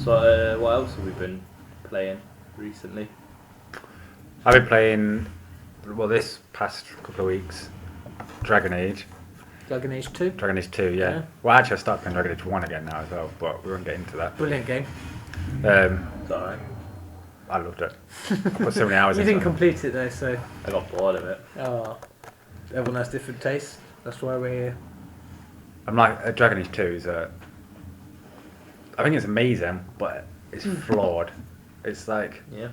So, what else have we been playing recently? I've been playing, well, this past couple of weeks, Dragon Age. Dragon Age 2. Dragon Age 2, yeah. Well, actually, I started playing Dragon Age 1 again now as well, but we won't get into that. Brilliant game. It's alright. I loved it. I put so many hours You into didn't it. complete it though, so... I got bored of it. Oh. Everyone has different tastes. That's why we're here. I'm like, Dragon Age 2 is I think it's amazing, but it's flawed. It's like... Yeah.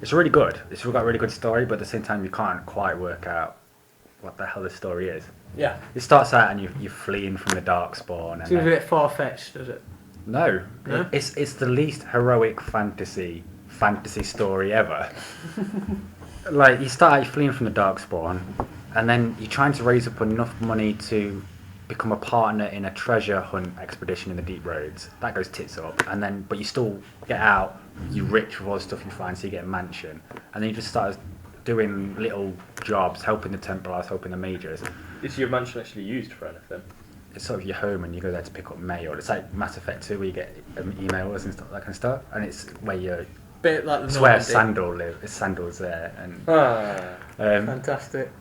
It's really good. It's got a really good story, but at the same time, you can't quite work out what the hell the story is. Yeah. It starts out and you're fleeing from the Darkspawn. Seems a bit far-fetched, does it? No, No? It's the least heroic fantasy story ever. Like, you start out fleeing from the Darkspawn, and then you're trying to raise up enough money to become a partner in a treasure hunt expedition in the Deep Roads. That goes tits up, and then but you still get out. You're rich with all the stuff you find, so you get a mansion, and then you just start doing little jobs, helping the Templars, helping the Mages. Is your mansion actually used for anything? It's sort of your home, and you go there to pick up mail. It's like Mass Effect 2, where you get emails and stuff, that kind of stuff, and it's where you. Bit like the It's where Normandy. Sandal's there, and Fantastic.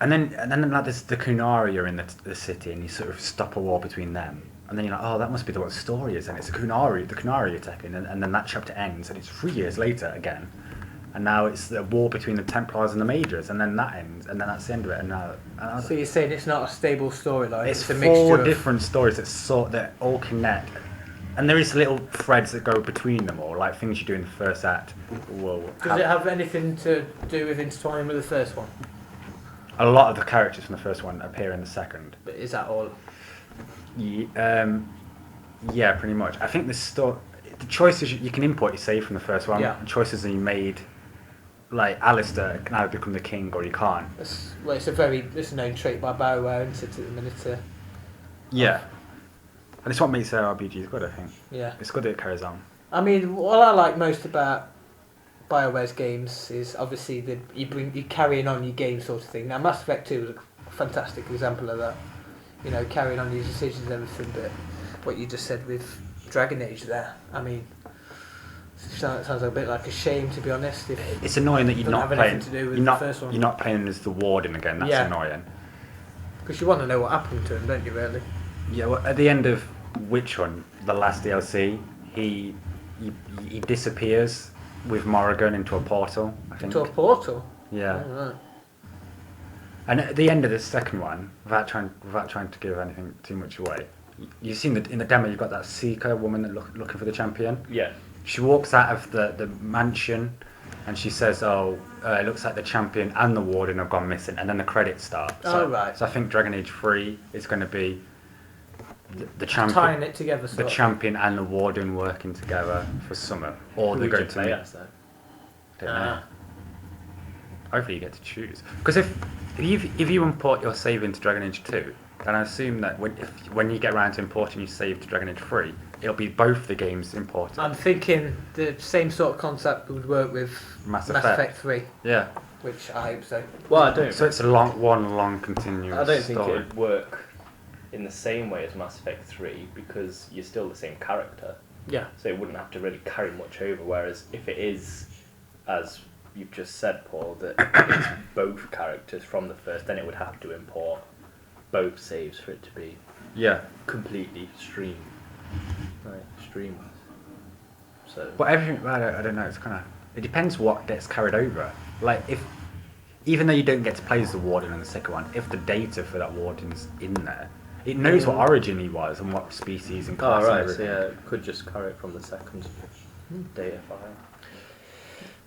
and then like there's the Kunari are in the city, and you sort of stop a war between them, and then you're like, oh, that must be what the story is, and it's the Kunari attacking, and then that chapter ends, and it's 3 years later again, and now it's the war between the Templars and the Mages, and then that ends, and then that's the end of it, and now. So you're saying it's not a stable storyline? It's a four mixture different stories that all connect. And there is little threads that go between them all, like things you do in the first act. Does it have anything to do with intertwining with the first one? A lot of the characters from the first one appear in the second. But is that all? Yeah, pretty much. I think the choices you can import your save from the first one. Yeah. The choices that you made, like Alistair can either become the king or you can't. It's a known trait by BioWare, isn't it, at the minute? Yeah. And it's what makes their RPGs good, I think. Yeah. It's good that it carries on. I mean, what I like most about BioWare's games is obviously you carrying on your game sort of thing. Now, Mass Effect 2 was a fantastic example of that. You know, carrying on your decisions and everything. But what you just said with Dragon Age there, I mean, it sounds a bit like a shame, to be honest. It's annoying that you're not playing. You're not playing as the warden again. That's annoying. Because you want to know what happened to him, don't you? Really? Yeah. Well, at the end of which one? The last DLC, he disappears with Morrigan into a portal. I think. Into a portal. Yeah. Oh, right. And at the end of the second one, without trying to give anything too much away, you've seen in the demo you've got that Seeker woman that looking for the champion. Yeah. She walks out of the mansion, and she says, "Oh, it looks like the champion and the warden have gone missing." And then the credits start. So, right. So I think Dragon Age 3 is going to be the champion, tying it together. the champion and the warden working together for summer, or they're going to play us though. Don't know. Hopefully you get to choose. Because if you import your save into Dragon Age 2, then I assume that when you get around to importing your save to Dragon Age 3, it'll be both the games imported. I'm thinking the same sort of concept would work with Mass Effect 3. Yeah. Which I hope so. Well, I don't. So it's a long continuous I don't think story. it would work in the same way as Mass Effect 3 because you're still the same character. Yeah. So it wouldn't have to really carry much over. Whereas if it is, as you've just said, Paul, that it's both characters from the first, then it would have to import both saves for it to be completely streamed. Right, streamless. So. But everything, I don't know. It's kind of. It depends what gets carried over. Like even though you don't get to play as the warden in the second one, if the data for that warden's in there, it knows what origin he was and what species and class. Oh right, and so yeah, it could just carry it from the second data file.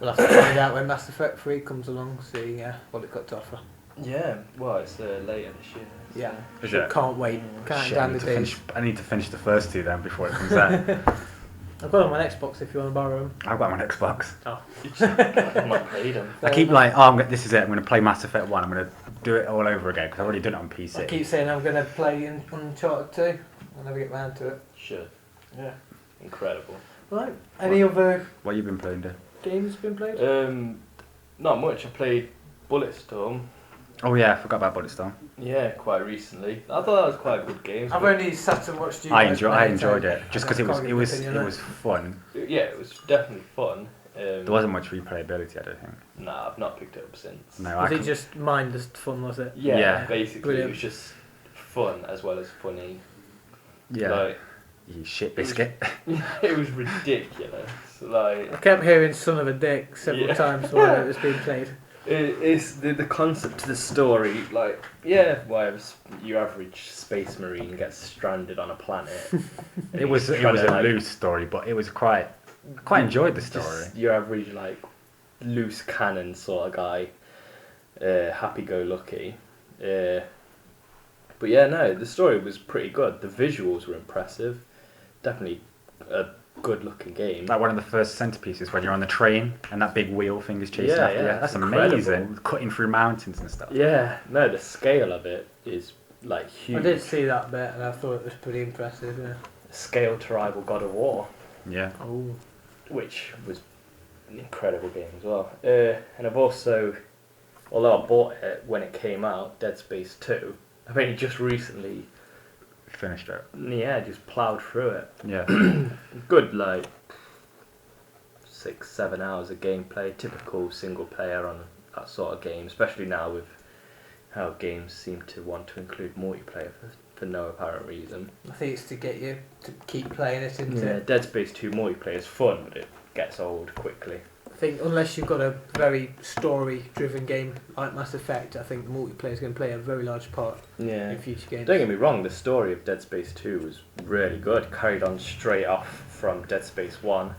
We'll have to find out when Mass Effect 3 comes along, see what it got to offer. Yeah, well, it's later this year. So. Yeah, Is it? Can't wait. Counting Shit, down the days. I need to finish the first two then before it comes out. I've got them on Xbox if you want to borrow them. I've got them on Xbox. Oh. I might play them. I keep this is it. I'm going to play Mass Effect 1. I'm going to do it all over again because I've already done it on PC. I keep saying I'm going to play Uncharted 2. I'll never get round to it. Should. Yeah. Incredible. Right. Any other What have you been playing, Dave? games been played? Not much. I played Bulletstorm. Oh yeah, I forgot about Bulletstorm. Yeah, quite recently. I thought that was quite a good game. I've only sat and watched you. I guys play enjoyed so it just I because can't give an opinion on it was fun. Yeah, it was definitely fun. There wasn't much replayability, I don't think. Nah, I've not picked it up since. No, Was it just mindless fun, was it? Yeah, basically Brilliant. it was just fun as well as funny. Yeah. Like, You shit biscuit. it was ridiculous. Like, I kept hearing "son of a dick" several times while it was being played. it's the concept of the story. Like, yeah, whatever. Your average space marine gets stranded on a planet. It was a loose story, but it was quite enjoyed the story. Just your average like loose cannon sort of guy, happy-go-lucky. But yeah, no, the story was pretty good. The visuals were impressive. Definitely a good-looking game. Like one of the first centerpieces when you're on the train and that big wheel thing is chasing Yeah, after you. yeah, That's it's incredible. amazing. Cutting through mountains and stuff. Yeah, no, the scale of it is like huge. I did see that bit and I thought it was pretty impressive. Yeah. Scale to rival God of War, Yeah. Oh. which was an incredible game as well. And I've also, although I bought it when it came out, Dead Space 2, I've only just recently, Finished it. yeah, just ploughed through it. Yeah. Good, like 6-7 hours of gameplay, typical single player on that sort of game, especially now with how games seem to want to include multiplayer for no apparent reason. I think it's to get you to keep playing it, isn't Yeah, it? Dead Space 2 multiplayer is fun, but it gets old quickly. I think unless you've got a very story-driven game like Mass Effect, I think multiplayer is going to play a very large part Yeah. in future games. Don't get me wrong, the story of Dead Space 2 was really good. Carried on straight off from Dead Space 1.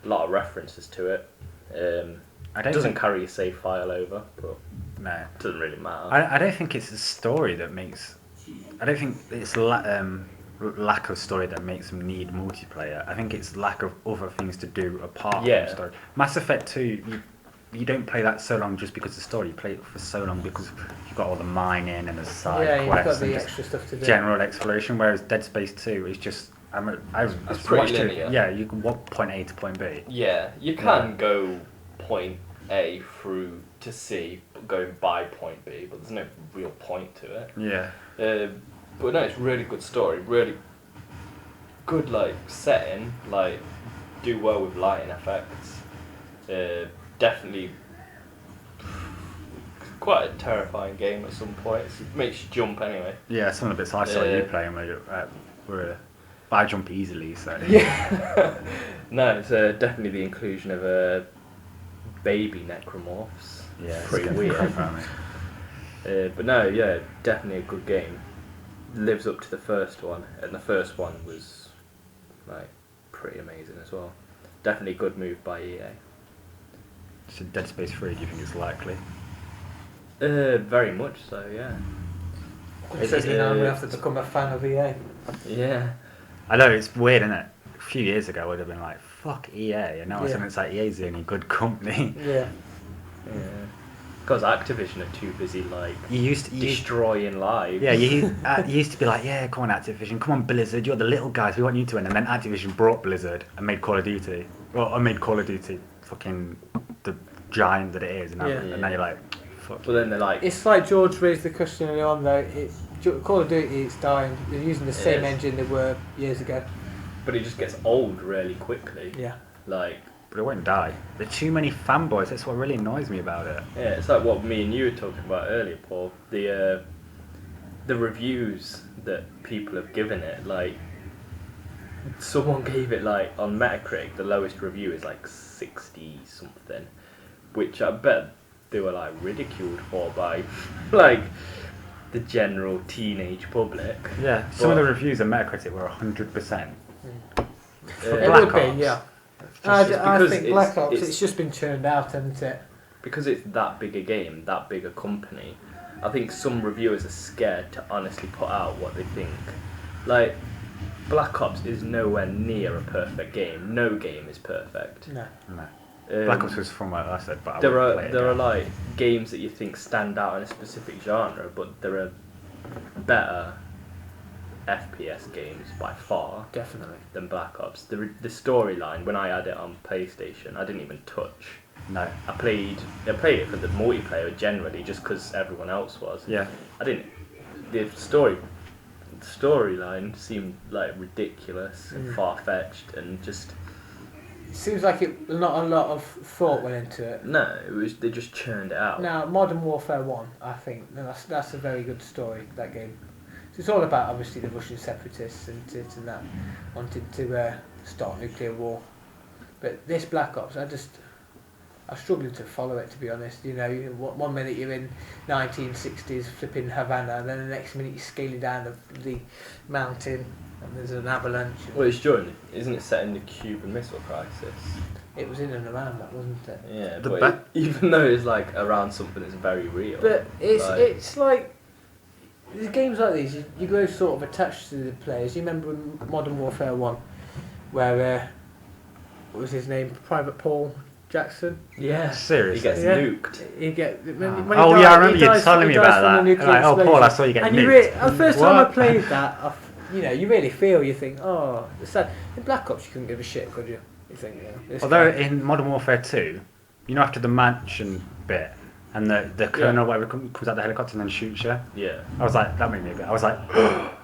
A lot of references to it. I It don't doesn't think, carry a save file over, but no. it doesn't really matter. I don't think it's the story that makes. I don't think it's lack of story that makes them need multiplayer. I think it's lack of other things to do apart Yeah. from story. Mass Effect 2, you don't play that so long just because of the story. You play it for so long because you've got all the mining and the side Yeah, you've got quests and the just extra stuff to do. general exploration. Whereas Dead Space 2 is just I've pretty watched it. linear. Yeah, you can walk point A to point B. Yeah, you can go point A through to C, going by point B, but there's no real point to it. Yeah. But no, it's really good story, really good like setting, like do well with lighting effects. Definitely quite a terrifying game at some points. It makes you jump anyway. Yeah, some of the bits I saw you playing were but I jump easily, so Yeah. No, it's definitely the inclusion of baby necromorphs. yeah, it's pretty getting weird. crap out of me. But no, yeah, definitely a good game. Lives up to the first one, and the first one was like pretty amazing as well. Definitely a good move by EA. So Dead Space 3, do you think it's likely? Very much so, yeah. Considering I'm going to have to become a fan of EA. Yeah. I know, it's weird, isn't it? A few years ago I would have been like, fuck EA, and now Yeah. it's like EA's the only good company. Yeah. Yeah. Because Activision are too busy like You used to, destroying lives. yeah, you used to be like, yeah, come on Activision, come on Blizzard, you're the little guys, we want you to win. And then Activision brought Blizzard and made Call of Duty. Well, I made Call of Duty fucking the giant that it is, and now, Yeah. and now you're like, fuck. But then they're like, It's like George raised the question early on though. Call of Duty, it's dying. They're using the same is. engine they were years ago. but it just gets old really quickly. Yeah. Like, But it won't die. There are too many fanboys, that's what really annoys me about it. yeah, it's like what me and you were talking about earlier, Paul. The reviews that people have given it, like someone gave it like on Metacritic, the lowest review is like 60 something, which I bet they were like ridiculed for by like the general teenage public. Yeah, some of But- the reviews on Metacritic were 100%. It Black would be, Ops. yeah. Just I because think Black Ops, it's just been churned out, hasn't it? because it's that big a game, that big a company, I think some reviewers are scared to honestly put out what they think. Like, Black Ops is nowhere near a perfect game. No game is perfect. No. No. Black Ops was from what I said, but I There wouldn't are play it there are again. like games that you think stand out in a specific genre, but there are better FPS games by far Definitely. than Black Ops. The storyline, when I had it on PlayStation, I didn't even touch. No. I played it for the multiplayer generally, just because everyone else was. Yeah. I didn't. The storyline seemed like ridiculous and far fetched, and just. It seems like not a lot of thought went into it. No, they just churned it out. Now, Modern Warfare 1, I think, that's a very good story, that game. So it's all about, obviously, the Russian separatists and that wanted to start nuclear war. But this Black Ops, I'm struggling to follow it, to be honest. You know, one minute you're in 1960s flipping Havana, and then the next minute you're scaling down the mountain, and there's an avalanche. Well, isn't it set in the Cuban Missile Crisis? It was in and around that, wasn't it? Yeah, even though it's like around something that's very real. But it's like there's games like these. You grow sort of attached to the players. You remember in Modern Warfare 1, where what was his name? Private Paul Jackson. Yeah, Seriously. he gets nuked. He get. I remember you telling me about that. Like, oh, Paul, I saw you get and nuked. The first time I played that, you really feel. You think, oh, it's sad. In Black Ops, you couldn't give a shit, could you? You think, Although in Modern Warfare 2, after the mansion bit, and the colonel whatever comes out the helicopter and then shoots you. Yeah. I was like, that made me a bit. I was like,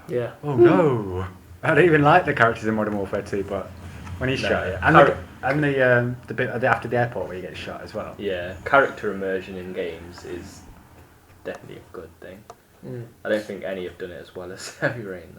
yeah. Oh no! I don't even like the characters in Modern Warfare 2, but when he shot you, and the bit after the airport where you get shot as well. Yeah, character immersion in games is definitely a good thing. I don't think any have done it as well as Heavy Rain.